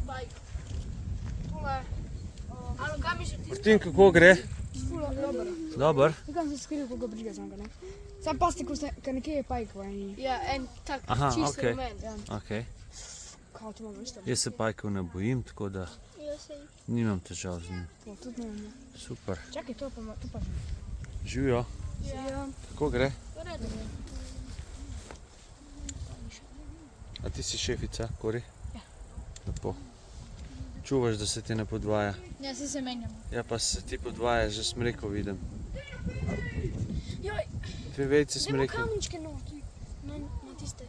bajk. Tule. Ali kam je že ti? Martin, kako gre? Dobar. Dobar. Nekam se skril, koga briga za njega, ne? Sam pasti, ko nekje je pajk v eni. Ja, en tak Aha, čisto okej. rumen. Ja, Okay. kao to imamo isto. Jaz se pajkov ne bojim, tako da Ja, sej. nimam težav z njim. To tudi ne vem. Super. Čakaj, to pa že. Živijo. Ja. Kako gre? V redu. A ti si šefica, Kori? Ja. Lepo. Čuvaš, da se ti ne podvaja? Ja, se menjamo. Ja, pa se ti podvaja, že smreko vidim. Joj, 2 vejce dajmo smreke. kamenčke noter. Na tiste.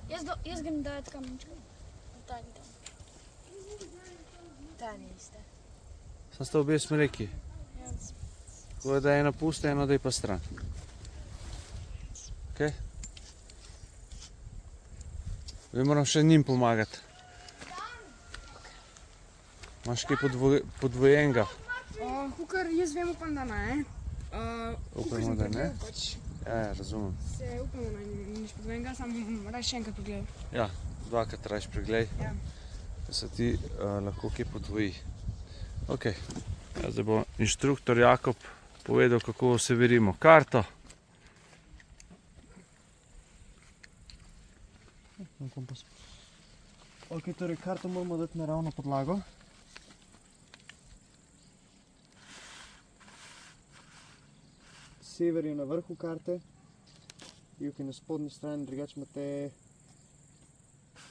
Jaz ga ne dajem kamenčke. Taj ni tam. Taj niste. Sam sta obe smreki. Tako da je ena pusta, eno da je pa stran. Ok? Zdaj moram še njim pomagati. Imaš kaj podvojenega? Hukar, jaz vem, upam, da ne. Upamo, da ne. Ja, razumem. Se upamo, da nič podvojenega, sam bom raje še enkrat pogledal. Ja, 2krat rajš preglej, Ja. da se ti lahko kaj podvoji. Ok, ja, zdaj bo inštruktor Jakob povedal, kako se verimo karto. Na kompas. Ok, torej karto moramo dati na ravno podlago. Sever je na vrhu karte, jug je na spodnji strani, drugače imate...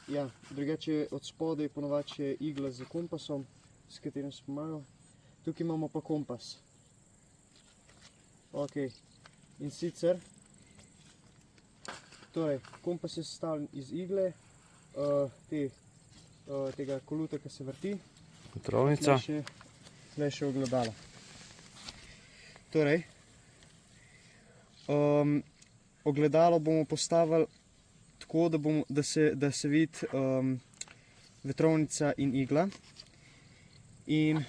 Ja, drugače od spodaj je ponovadi še igla z kompasom, s katerim se pomagal. Tukaj imamo pa kompas. Ok, in sicer... Torej, kompas je sestavljen iz igle, tega koluta, ki se vrti. Vetrovnica. Tle še ogledalo. Torej, ogledalo bomo postavili tako, da se vidi vetrovnica in igla. In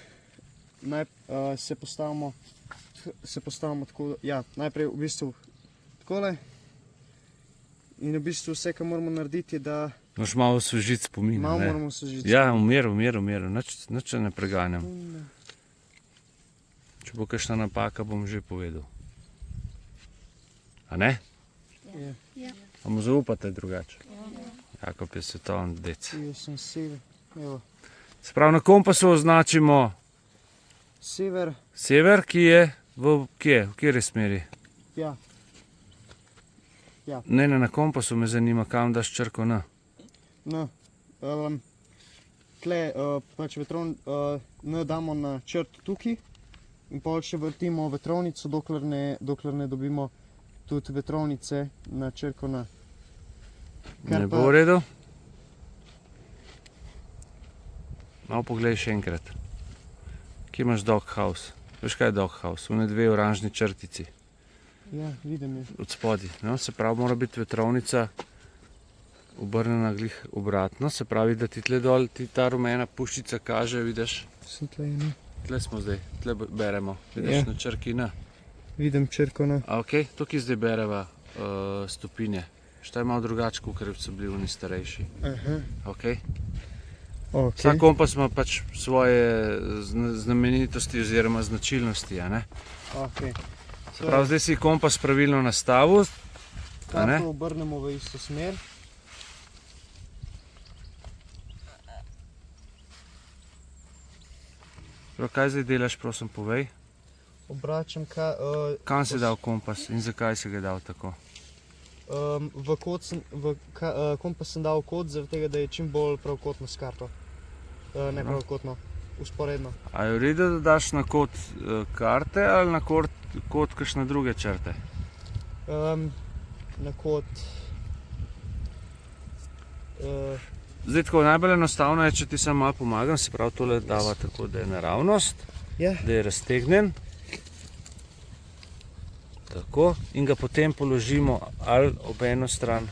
se postavimo tako, ja, najprej v bistvu takole. In v bistvu vse, kar moramo narediti, je, da Moš malo osvežiti spomin, malo ne? moramo osvežiti. Ja, v miru, nič ne preganjam. Če bo kakšna napaka, bom že povedal. A ne? Ja. A mu zaupate drugače? Jakob je svetovni dec. Jaz sem sever. Evo. Se pravi, na kompasu označimo Sever, sever, ki je v kateri smeri? ja. Ne, na kompasu me zanima, kam daš črko N. No, tle pač N damo na črto tukaj in pol še vrtimo vetrovnico, dokler ne dobimo tudi vetrovnice na črko N. Ne bo v redu? Malo poglej še enkrat. Kje imaš doghouse? Veš kaj je doghouse? One 2 oranžni črtici. Ja, vidim je. Od spodaj. No, se pravi, mora biti vetrovnica obrnjena glih obratno, se pravi, da ti tle dol, ta rumena puščica kaže, vidiš? Sem tle, ne. Tle smo zdaj, tle beremo, vidiš Ja. na črki N. Vidim črko N. A ok, tukaj zdaj bereva stopinje. Šta je malo drugače, kot so bili oni starejši. Aha, Ok? ok. Vsak kompas ima pač svoje znamenitosti oziroma značilnosti, a ne? Ok. Se pravi, zdaj si kompas pravilno nastavil, a ne? Karto obrnemo v isto smer. Kaj zdaj delaš, prosim, povej? Obračam Kam si dal kompas in zakaj si ga dal tako? kompas sem dal v kot, zaradi tega, da je čim bolj pravokotno s karto. Ne pravokotno, usporedno. A je v redu, da daš na kot karte ali na kot kakšne druge črte? Na kot... Zdaj tako, najbolj enostavno je, če ti samo malo pomagam, se pravi, tole dava tako, da je naravnost, Ja, da je raztegnen. Tako, in ga potem položimo ali ob eno stran,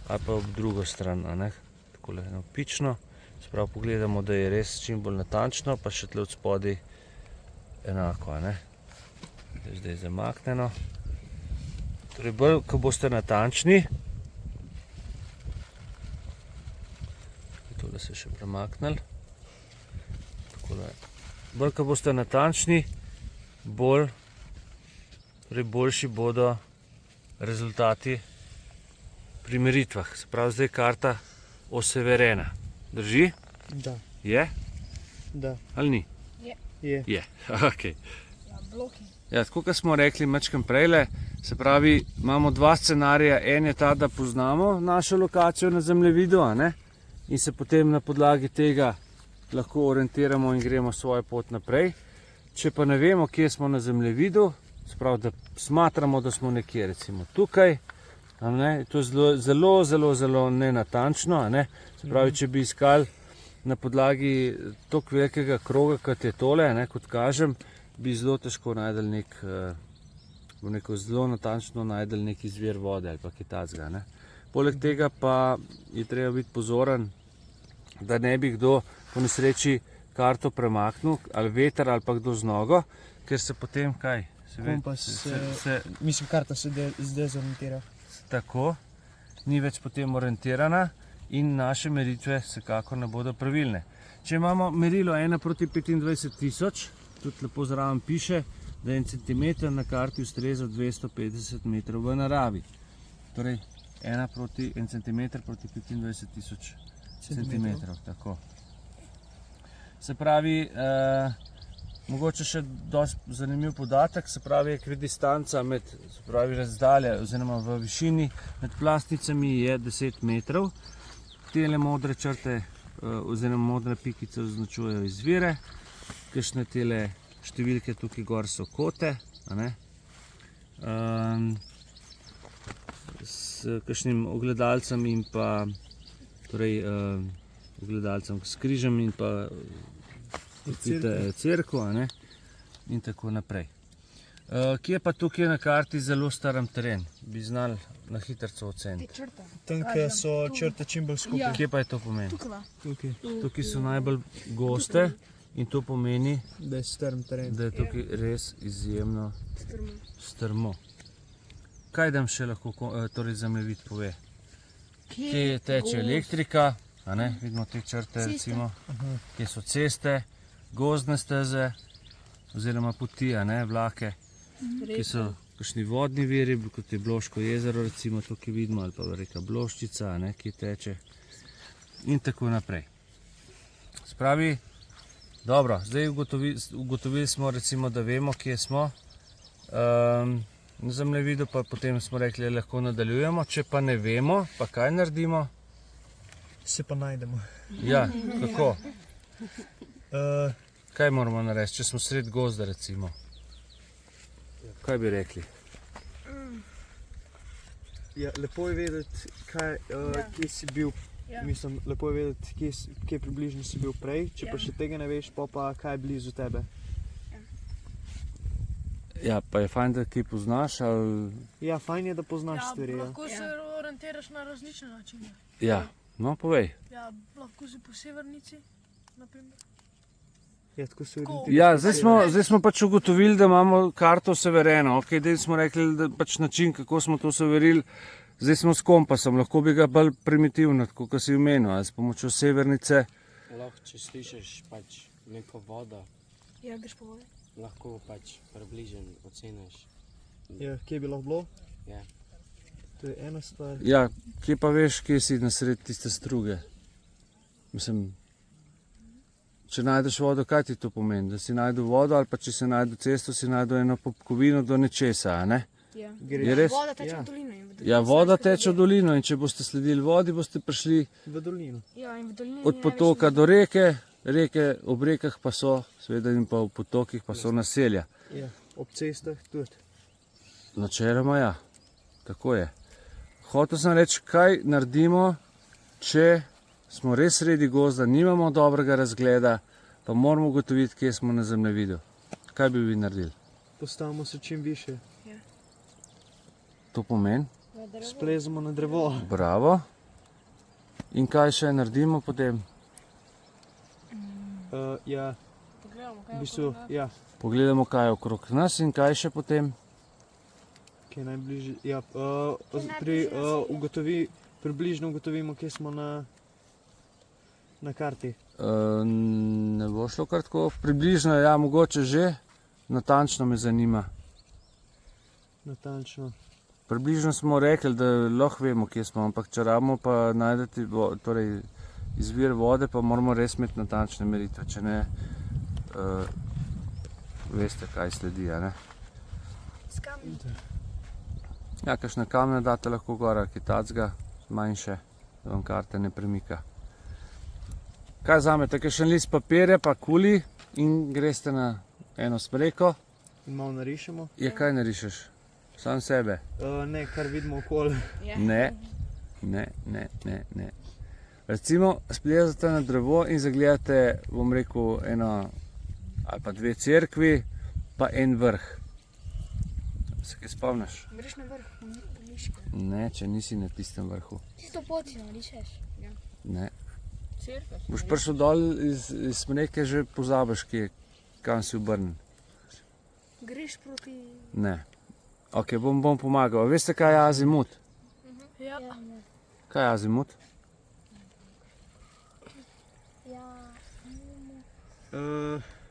ali pa ob drugo stran, a ne? Takole navpično. Se pravi, pogledamo, da je res čim bolj natančno, pa še tle od spodaj enako, a ne? Zdaj je zamaknjeno. Torej, bolj, ko boste natančni, tole se še premaknili. Bolj, ko boste natančni, boljši bodo rezultati pri meritvah. Se pravi, zdaj je karta oseverena. Drži? Da, Je da, ali ni? je. Je. Okay. Ja, bloki. Ja, tako kot smo rekli mačkam prejle, se pravi, imamo dva scenarija. En je ta, da poznamo našo lokacijo na zemljevidu, a ne? In se potem na podlagi tega lahko orientiramo in gremo svojo pot naprej. Če pa ne vemo, kje smo na zemljevidu, se pravi, da smatramo, da smo nekje recimo tukaj, a ne? To je zelo nenatančno, a ne? Se pravi, če bi iskali na podlagi toliko velikega kroga, kot je tole, ne, kot kažem, bi zelo težko najdel zelo natančno najdel nek izvir vode ali pa kaj takega, ne. Poleg tega pa je treba biti pozoren, da ne bi kdo po nesreči karto premaknil, ali veter ali pa kdo z nogo, ker se potem kaj? Kompas, mislim, karta se dezorientira. Tako, ni več potem orientirana in naše meritve vsekakor ne bodo pravilne. Če imamo merilo 1:25.000, tudi lepo zraven piše, da 1 cm na karti ustreza 250 metrov v naravi. Torej 1 cm proti 25.000 centimetrov. Tako. Se pravi, mogoče še dosti zanimiv podatek, se pravi, ekvidistanca med, se pravi, razdalja oziroma v višini med plastnicami je 10 metrov. Tele modre črte oziroma modre pikice označujejo izvire, kakšne tele številke tukaj gor so kote, a ne? S kakšnim ogledalcem in pa, torej ogledalcem s križem in pa cerkev, a ne? In tako naprej. Kje pa tukaj na karti zelo staram teren? Bi znali na hitrco oceniti. Te črte. Tanke so črte čim bolj skupaj. Ja. Kje pa je to pomeni? Tukaj. Tukaj so najbolj goste in to pomeni, Da je strm teren. da je tukaj res izjemno strmo. Kaj nam še lahko torej zemljevid pove? Kje teče elektrika, a ne? Vidimo te črte, recimo, kje so ceste, gozdne steze oziroma poti, a ne, vlake, kje so kakšni vodni viri, kot je Bloško jezero, recimo tukaj vidimo, ali pa reka Bloščica, a ne, ki teče in tako naprej. Spravi, dobro, zdaj ugotovili smo, recimo, da vemo, kje smo. Na zemljevidu pa potem smo rekli, da lahko nadaljujemo, če pa ne vemo, pa kaj naredimo? Se pa najdemo. Ja, kako? Kaj moramo narediti, če smo sred gozda, recimo? Kaj bi rekli? Ja, lepo je vedeti, kje si bil. Ja. Mislim, lepo je vedeti, kje približno si bil prej. Če pa še tega ne veš, pa kaj je blizu tebe. Ja, pa je fajn, da kaj poznaš, ali... Ja, fajn je, da poznaš stvari. Ja. Lahko se orientiraš na različne načine. Ja, no, povej. Ja, lahko si po severnici, naprimer. Ja, tako se orientiraš. Ja, zdaj smo pač ugotovili, da imamo karto severeno. Ok, zdaj smo rekli, da pač način, kako smo to severili, zdaj smo s kompasom, lahko bi ga bolj primitivno, kot si omenil, ali s pomočjo severnice. Lahko, če slišiš pač neko vodo, Ja, greš po vodi. lahko pač približno oceniš. Ja, kje bi lahko bilo? Ja. To je ena stvar. Ja, kje pa veš, kje si nasred tiste struge? Mislim, če najdeš vodo, kaj ti to pomeni? Da si najdel vodo, ali pa če si najdel cesto, si najdel eno popkovino do nečesa, a ne? Ja. Je res? Voda teče Ja. v dolino. In v dolini Ja, se voda več teče v dolino in če boste sledili vodi, boste prišli V dolino. Ja, in v dolini od ni potoka največ do reke, ob rekah pa so, seveda in pa v potokih pa so naselja. Ja, ob cestah tudi. Načeloma ja, tako je. Hotel sem reči, kaj naredimo, če smo res sredi gozda, nimamo dobrega razgleda, pa moramo ugotoviti, kje smo na zemljevidu. Kaj bi vi naredili? Postavimo se čim više. To pomeni? Splezamo na drevo. Bravo. In kaj še naredimo potem? Ja, Pogledamo, v kaj je bistvu, okrog nas. ja, Pogledamo, kaj je okrog nas in kaj še potem? kje je najbližje. Ja, najbližje naselje? približno ugotovimo, kje smo na karti? Ne bo šlo kar tako, približno, ja, mogoče že, natančno me zanima. Natančno. Približno smo rekli, da lahko vemo, kje smo, ampak če rabimo pa najdeti torej izvir vode, pa moramo res imeti natančne meritve, če ne, veste, kaj sledi, a ne? S kamenjem. Ja, kakšne kamne date lahko gor, ali kaj tacga, manjše, da vam karte ne premika. Kaj vzamete, kakšen list papirja, pa kuli in greste na eno smreko. In malo narišemo? Je, kaj narišeš? Sam sebe? Ne, kar vidimo okoli. Ja. Ne. Recimo, splezate na drevo in zagledate, bom rekel, eno ali pa dve cerkvi, pa en vrh. Se kaj spomniš? Greš na vrh, Miške. Ne, če nisi na tistem vrhu. Tisto poti narišeš. Ne. Cerkev. Boš prišel dol iz smreke, že pozabiš, kam si obrnen. Greš proti... Ne. Ok, bom pomagal. Veste, kaj je azimut? Ja. Kaj je azimut?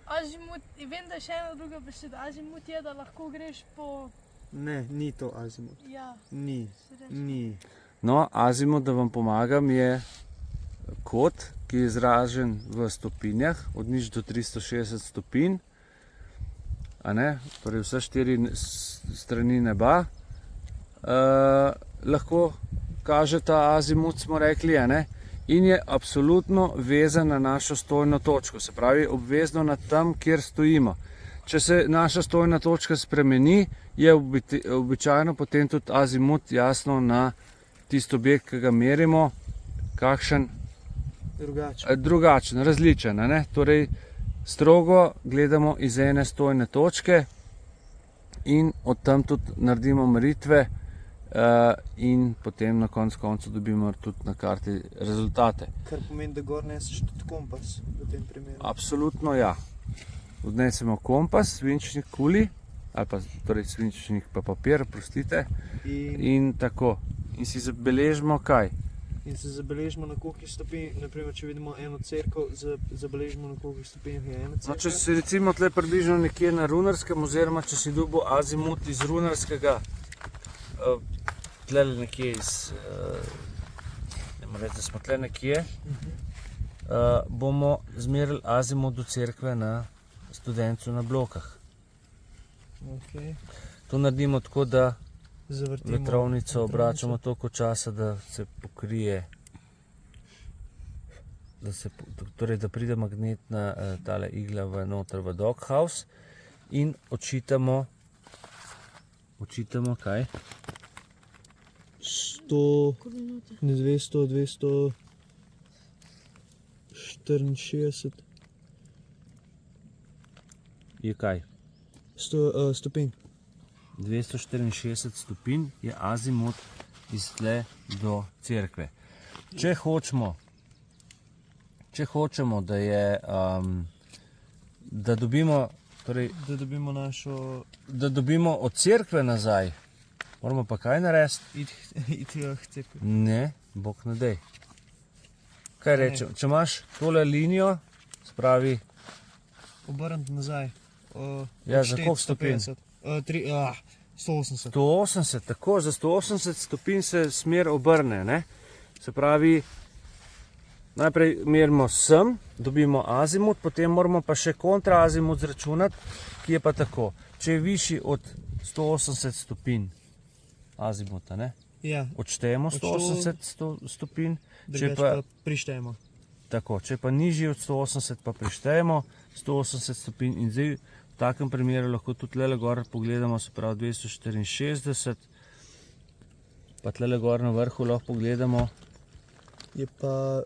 Azimut, vem, da je še ena druga beseda. Azimut je, da lahko greš po... Ne, ni to azimut. Ja, Ni. se reče. Ni. No, azimut, da vam pomagam, je kot, ki je izražen v stopinjah, od nič do 360 stopinj, a ne, torej vse 4 strani neba, lahko kaže ta azimut, smo rekli, a ne, in je absolutno vezan na našo stojno točko, se pravi obvezno na tam, kjer stojimo. Če se naša stojna točka spremeni, je običajno potem tudi azimut jasno na tisti objekt, ki ga merimo, kakšen drugačen, različen. Ne? Torej, strogo gledamo iz ene stojne točke in od tam tudi naredimo meritve in potem na koncu dobimo tudi na karti rezultate. Kar pomeni, da gor neseš tudi kompas v tem primeru. Absolutno ja. Odnesemo kompas, svinčnik kuli, ali pa torej svinčnik pa papir, prostite, in tako. In si zabeležimo kaj? In se zabeležimo na koliko stopinj, naprimer, če vidimo eno cerkev, zabeležimo na koliko stopinjah je ena cerkev. No, če si recimo tle približno nekje na runarskem, oziroma če si dobil azimut iz runarskega, tle nekje iz, ne morem reči, da smo tle nekje, bomo zmerili azimut do cerkve na Studencu na Blokah. Okay. To naredimo tako, da Zavrtimo vetrovnico obračamo toliko časa, da se pokrije, torej da pride magnetna tale igla noter v doghouse in odčitamo kaj? 100, 200, 264 Je kaj? Stopinj. 264 stopinj je azimut iz tle do cerkve. Če hočemo, da je, da dobimo, torej, da dobimo od cerkve nazaj, moramo pa kaj narediti? Iti k cerkvi. Ne, bog ne dej. Kaj rečem, če imaš tole linijo, spravi, Obrniti nazaj. Ja, za koliko stopinj? 180. 180, tako, za 180 stopinj se smer obrne, ne? Se pravi, najprej merimo sem, dobimo azimut, potem moramo pa še kontraazimut zračunati, ki je pa tako. Če je višji od 180 stopinj azimuta, ne? Ja, Odštejemo 180 stopinj, drugače pa prištejemo. tako, če pa nižji od 180 pa prištejemo 180 stopinj in zdaj v takem primeru lahko tudi tlele gor pogledamo, se pravi 264, pa tlele gor na vrhu lahko pogledamo. Je pa,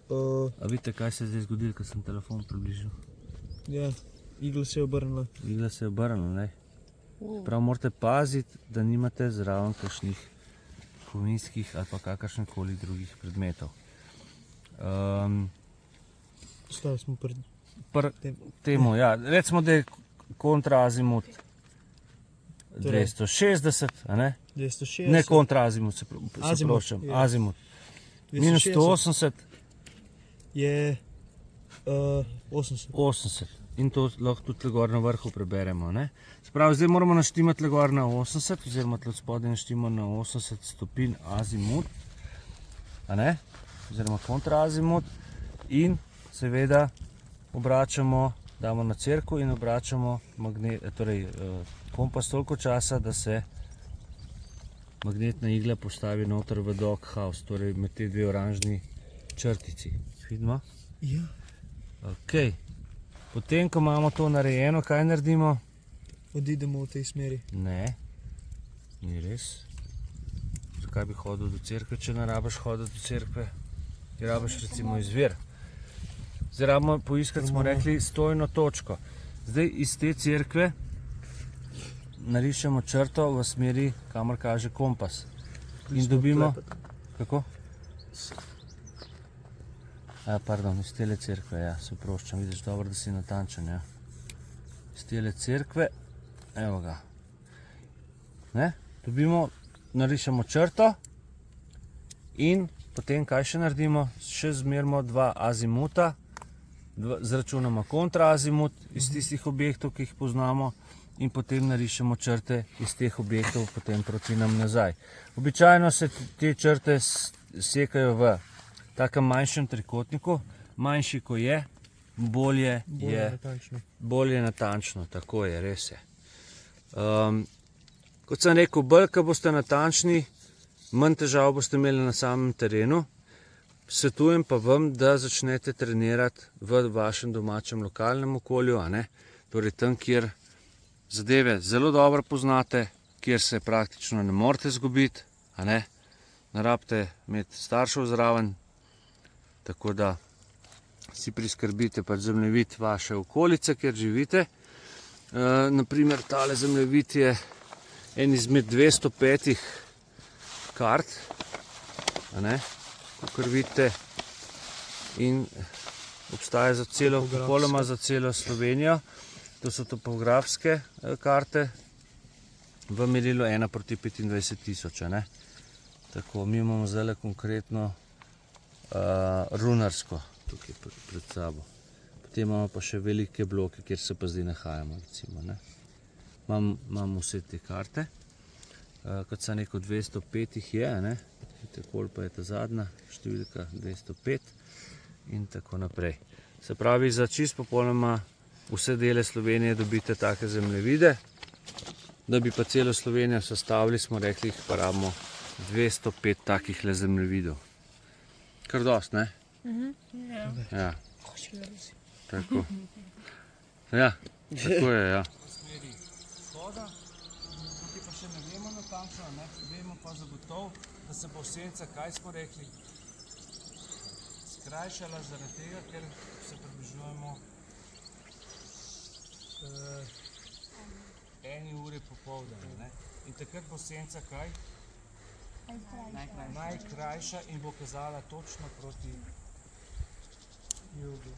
A vidite, kaj se je zdaj zgodilo, ko sem telefon približil? ja, igla se je obrnila. Igla se je obrnila, ne? Prav morate paziti, da nimate zraven kakšnih kovinskih ali pa kakršnekoli drugih predmetov. Stali smo pred Temu, ja, recimo, da je kontraazimut 260, a ne? 260. Ne kontraazimut, se Azimut, proščam, ja. azimut. Minus 180, je 80. 80. In to lahko tudi tle gor na vrhu preberemo. Ne? Spravi, zdaj moramo naštimati tle gor na 80, oziroma tle spodaj naštimo na 80 stopinj azimut, a ne? Oziroma kontraazimut, in seveda obračamo, damo na cerkev in obračamo kompas toliko časa, da se magnetna igla postavi noter v doghouse, torej med te dve oranžni črtici. Vidimo? Ja. Ok. Potem, ko imamo to narejeno, kaj naredimo? Odidemo v tej smeri. Ne, ni res. Zakaj bi hodil do cerkve, če ne rabiš hoditi do cerkve? Ti rabiš recimo izvir. Zdaj rabimo poiskati, smo rekli, stojno točko. Zdaj iz te cerkve narišemo črto v smeri, kamor kaže kompas. In dobimo... Kako? Pardon, iz tele cerkve, ja, se oproščam, vidiš dobro, da si natančen, ja. Iz tele cerkve, evo ga. Ne? Dobimo, narišemo črto in potem kaj še naredimo? Še zmerimo dva azimuta, zračunamo kontraazimut iz tistih objektov, ki jih poznamo, in potem narišemo črte iz teh objektov potem proti nam nazaj. Običajno se te črte sekajo v takem manjšem trikotniku, manjši ko je, bolje je natančno, tako je, res je. Kot sem rekel, bolj, ko boste natančni, manj težav boste imeli na samem terenu. Svetujem pa vam, da začnete trenirati v vašem domačem lokalnem okolju, a ne? Torej tam, kjer zadeve zelo dobro poznate, kjer se praktično ne morete izgubiti, a ne? Ne rabite imeti staršev zraven, tako da si priskrbite pač zemljevid vaše okolice, kjer živite. Naprimer, tale zemljevid je en izmed 205 kart, a ne? Kakor vidite, in obstaja za celo, popolnoma za celo Slovenijo. To so topografske karte v merilu 1:25.000, ne? Tako, mi imamo zdaj konkretno runarsko tukaj pred sabo. Potem imamo pa še velike bloke, kjer se pa zdaj nahajamo, recimo, ne? Imam vse te karte. Kot sem rekel, 205 jih je, ne? Vidite, koliko pa je ta zadnja številka, 205 in tako naprej. Se pravi, za čisto popolnoma vse dele Slovenije dobite take zemljevide. Da bi pa celo Slovenijo sestavili, smo rekli, jih pa rabimo 205 takih le zemljevidov. Kar dost, ne? Ja. Tako. Ja, tako je, ja. Tukaj pa še ne vemo natančno, ne? Vemo pa zagotovo, da se bo senca, kaj smo rekli, skrajšala zaradi tega, ker se približujemo 1 uri popoldne, ne? In takrat bo senca kaj? Najkrajša in bo kazala točno proti jugu.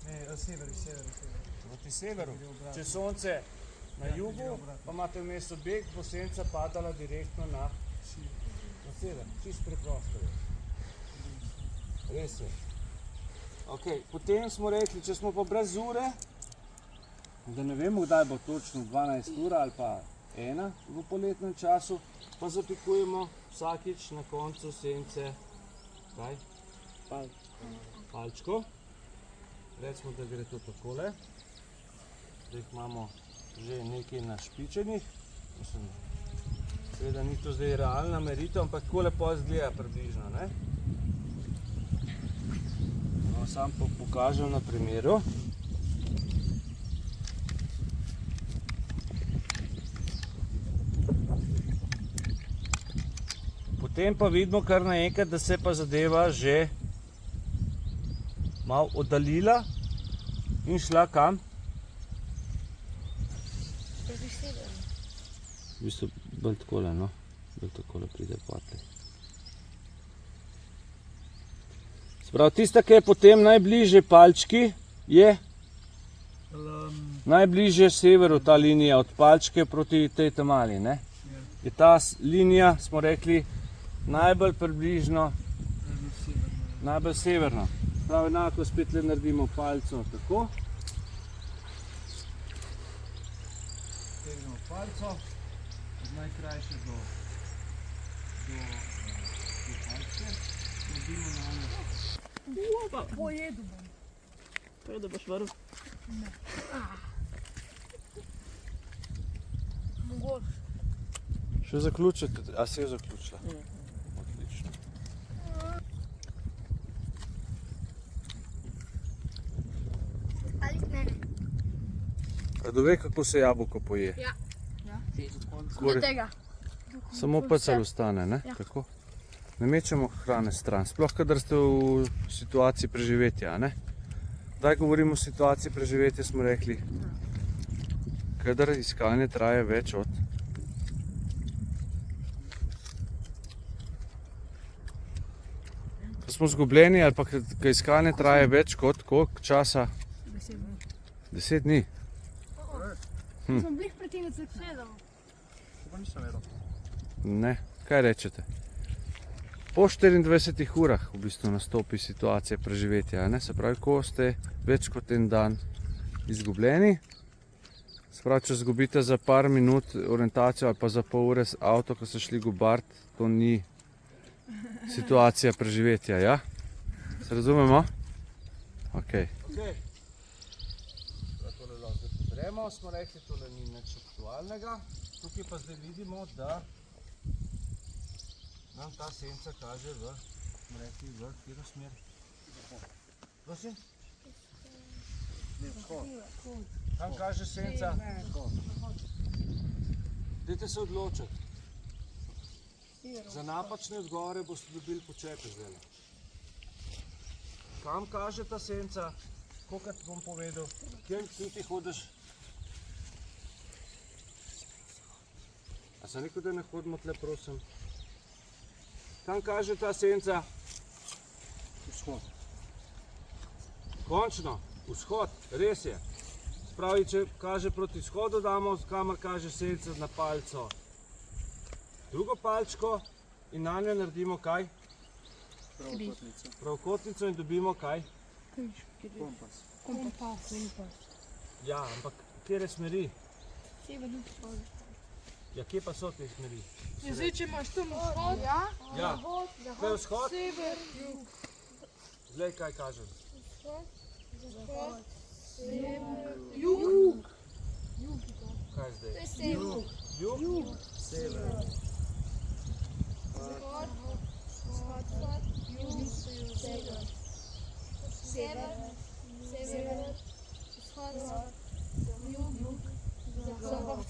Ne, severu. Proti severu. Če sonce na jugu, pa imate vmes objekt, bo senca padala direktno na sever. Čisto preprosto je. Res je. Ok, potem smo rekli, če smo pa brez ure, da ne vemo, kdaj bo točno 12 ura ali pa 1 v poletnem času, pa zapikujemo vsakič na koncu sence, kaj? Palčko. Recimo, da gre to takole. Da jih imamo že nekaj našpičenih. Seveda ni to zdaj realna meritev, ampak tako lepo izgleda približno, ne? Sam pa pokažem na primeru. Potem pa vidimo kar naenkrat, da se pa zadeva že malo oddaljila in šla kam? V bistvu bolj takole, no? Bolj takole pride potlej. Sprav, tista, ki je potem najbližje palčki, je najbližje severu ta linija od palčke proti tej tamali, ne? Je ta linija, smo rekli, najbolj približno, najbolj severno. Prav enako spet le naredimo palco tako. Tegnemo palco, od najkrajše do te palce. Naredimo na njo. Pojedu bom. Prav, da boš vrl. Mogoče. Še zaključite, a si jo zaključila? Odlično. Ali ne? A dove, kako se jabolko poje? Ja. Kore- Ne tega. Samo pecel ostane, ne? Ja. Tako. Ne mečemo hrane stran, sploh kadar ste v situaciji preživetja, ne? Daj govorimo o situaciji preživetja, smo rekli, kadar iskanje traja več od ko smo zgubljeni ali pa ko iskanje traja več kot koliko časa? 10 dni. Smo bili pred tem, da se Sedem. To pa nisem vedel. Ne, kaj rečete? Po 24 urah v bistvu nastopi situacija preživetja, ne? Se pravi, ko ste več kot en dan izgubljeni, se pravi, če zgubite za par minut orientacijo ali pa za pol ure avto, ko ste šli gubart, to ni situacija preživetja, ja? Se razumemo? Ok. Tole lahko zdaj pobremo, smo rekli, tole ni nič aktualnega. Tukaj pa zdaj vidimo, da nam ta senca kaže v, smo rekli, v katero smer? Prosim? Kam kaže senca? Dajte se odločiti. Za napačne odgovore boste dobili počepe zdaj. Kam kaže ta senca? Kolikrat bom povedal? Kjem ti hodiš? A sem rekel, da ne hodimo tle, prosim? Kam kaže ta senca? Vzhod. Končno, vzhod, res je. Spravi, če kaže proti vzhodu, damo, kamor kaže senca na palco. Drugo palčko in na njo naredimo kaj? Pravokotnico. Pravokotnico in dobimo kaj? Kompas. kompas. Ja, ampak kere smeri? Sever, jug, vzhod. Ja, kje pa so te smeri? Zdaj, če imaš tam vzhod, Ja, zahod, to je vzhod, sever, jug, zdaj kaj kažem? zahod, sever, jug. Kaj zdaj? To je sever. Jug? Sever. Zahod, vzhod, jug, sever. Sever, sever, vzhod, jug, zahod,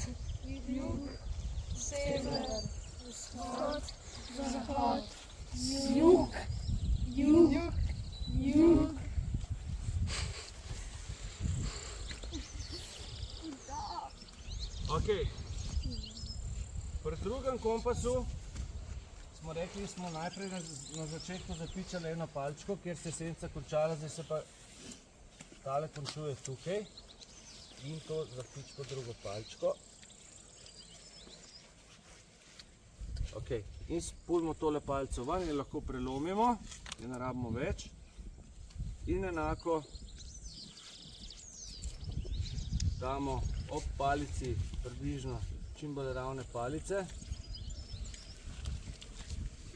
jug, sever, vzhod, zahod, jug, jug, jug. Ok. Pri drugem kompasu smo rekli, smo najprej na začetku zapičali eno palčko, kjer se senca končala, zdaj se pa tale končuje tukaj. In to zapič po drugo palčko. Ok, in spulimo tole palco ven in lahko prelomimo, je ne rabimo več. In enako damo ob palici približno čim bolj ravne palice.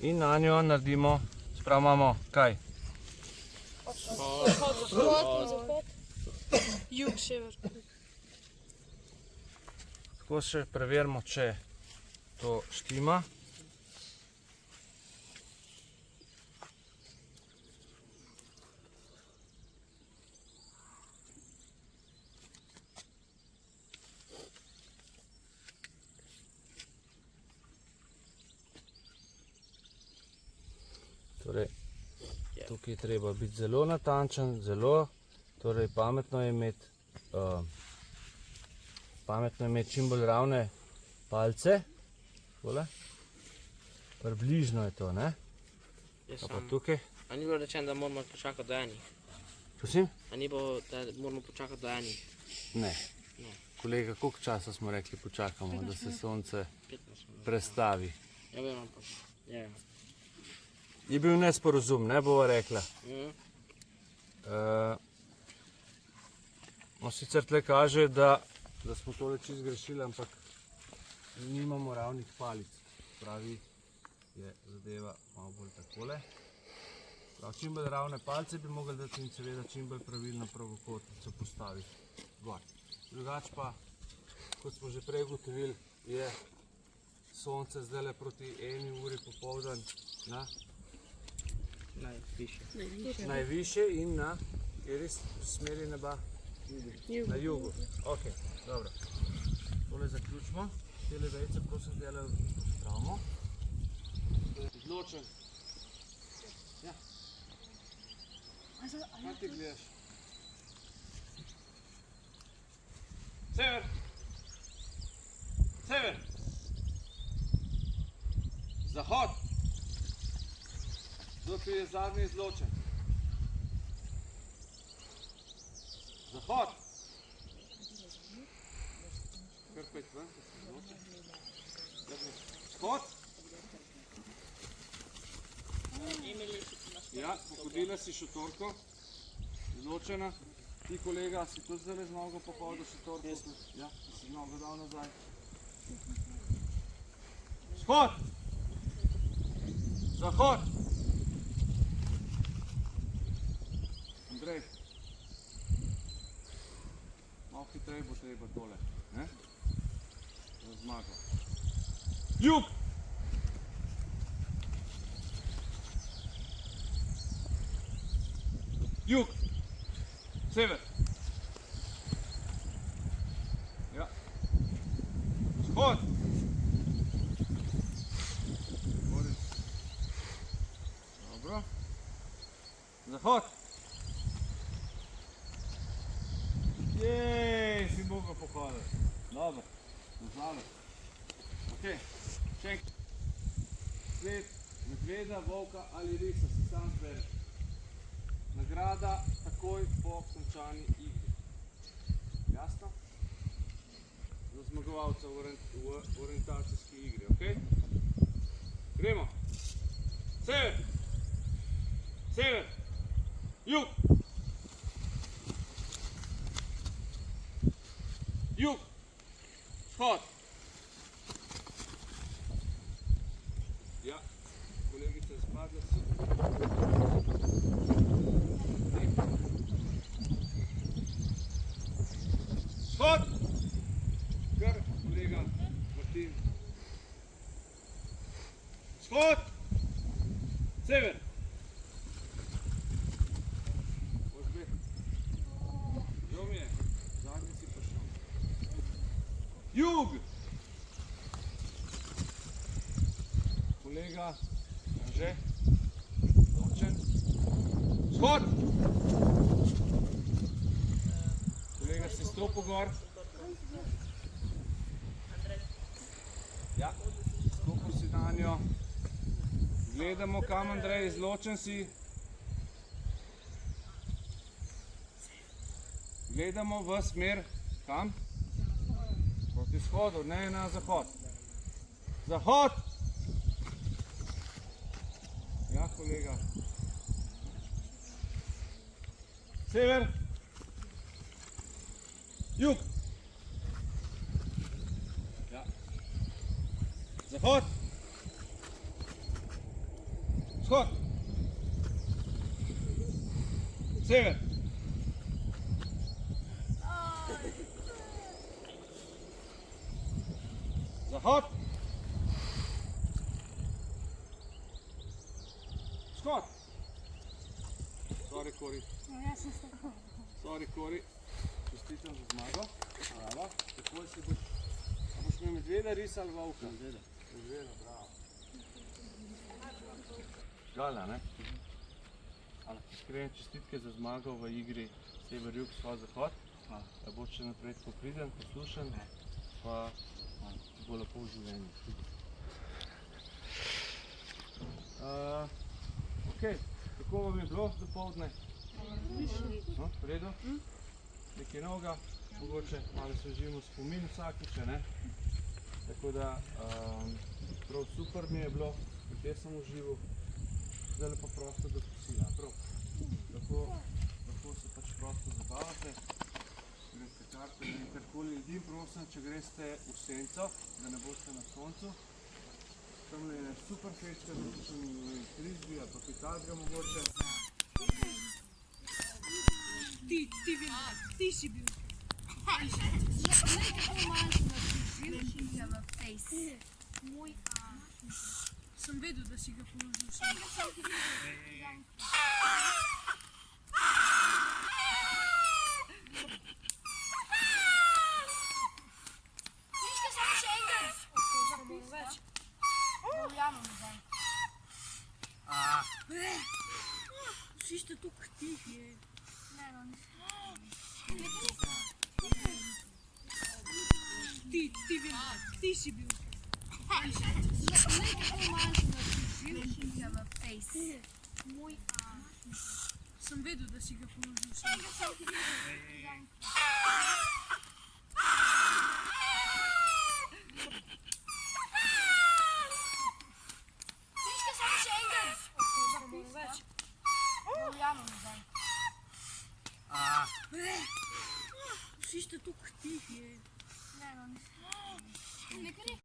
In na njo naredimo, sprav imamo kaj? Zahod, jug, sever. Tako še preverimo, če to štima. Torej, tukaj je treba biti zelo natančen, zelo, torej pametno je imeti čim bolj ravne palce. Tole. Približno je to, ne? Jaz A pa sem. tukaj. A ni bilo rečeno, da moramo počakati do enih? Prosim? A ni bilo, da moramo počakati do enih? Ne. Ne. Kolega, koliko časa smo rekli počakamo, da se sonce 15 minut. prestavi? Ja, vem, ampak. Ja. Je bil nesporazum, ne bova rekla. Mhm. No, sicer tle kaže, da smo tole čisto zgrešili, ampak nimamo ravnih palic. Pravi, je zadeva malo bolj takole. Prav, čim bolj ravne palce bi mogli dati in seveda čim bolj pravilno pravokotnico postaviti gor. Drugač pa, kot smo že prej ugotovili, je sonce zdajle proti 1 uri popoldan na najvišje in na kateri smeri neba? Na jugu. Ok, dobro. Tole zaključimo. Tele vejce prosim dele odpravimo. Izločen. Ja. Kaj ti gledaš? Sever! Sever! Zahod! Kdo tu je zadnji izločen? Zahod! Kar pet ven, da se izločen. Vzhod! Ja, pohodila si šotorko, izločena. Ti kolega, si tudi zdaj z nogo pohodil šotorko? Ja, si z nogo dal nazaj. Vzhod! Zahod! Andrej, malo hitreje bo treba tole, ne? Za zmago. Jug! Jug! Sever! Ja. Vzhod! Dobro. Zahod! Jej, si mogel pohoditi. Dobro, nažalost. Ok, še enkrat. Sled medveda, volka ali risa si sam zberi. Nagrada takoj po končani igri. Jasno? Za zmagovalca v orientacijski igri, ok? Gremo. Sever! Sever! Jug! Jug! Vzhod! Ja, kolegica je spadla si. Vzhod! Kar, kolega Martin. Vzhod! Sever! Božbe. Jo mi je, zadnji si prišel. Jug! Kolega, Anže, Ločen. Vzhod! Kolega, si stopil gor. Ja, stopil si na njo. Gledamo kam, Andrej, izločen si. Gledamo v smer, kam? Proti vzhodu, ne na zahod. Zahod! Ja, kolega. Sever. Jug. Ja. Zahod. Vzhod. Sever. Zahod. Vzhod. Sorry, Kori. Sorry, Kori. Čestitam za zmago. Bravo. Takoj si boš... A boš imel medveda risa ali volka? Medveda. Medveda, bravo. Gala, ne? Iskrene čestitke za zmago v igri Sever-Jug, Vzhod-Zahod. Da boš še naprej tako priden, poslušen, pa ti bo lepo v življenju. Ok, kako vam je bilo dopoldne? No, v redu? Nekaj novega, mogoče malo svežimo spomin vsakič, ne? Tako da, prav super mi je bilo, tudi jaz sem užival. Zdaj pa prosto do kosila, prav. Lahko prosto zabavate, greste karte in karkoli. Ljudi prosim, če greste v senco, da ne boste na soncu. Tam je super fečka, da sem frizbi ali pa pitadga mogoče. Ti si bil. Moj sem vedel, da si ga položil sam. Prišli samo še enkrat. Samo več. Javno nazaj. Vsi ste tukaj tihi. Ne, no, ti si bil. Moj sem vedel, da si ga položil sam. Prišli samo še enkrat. Samo več. Javno nazaj. Vsi ste tukaj tihi. Ne, no, ne.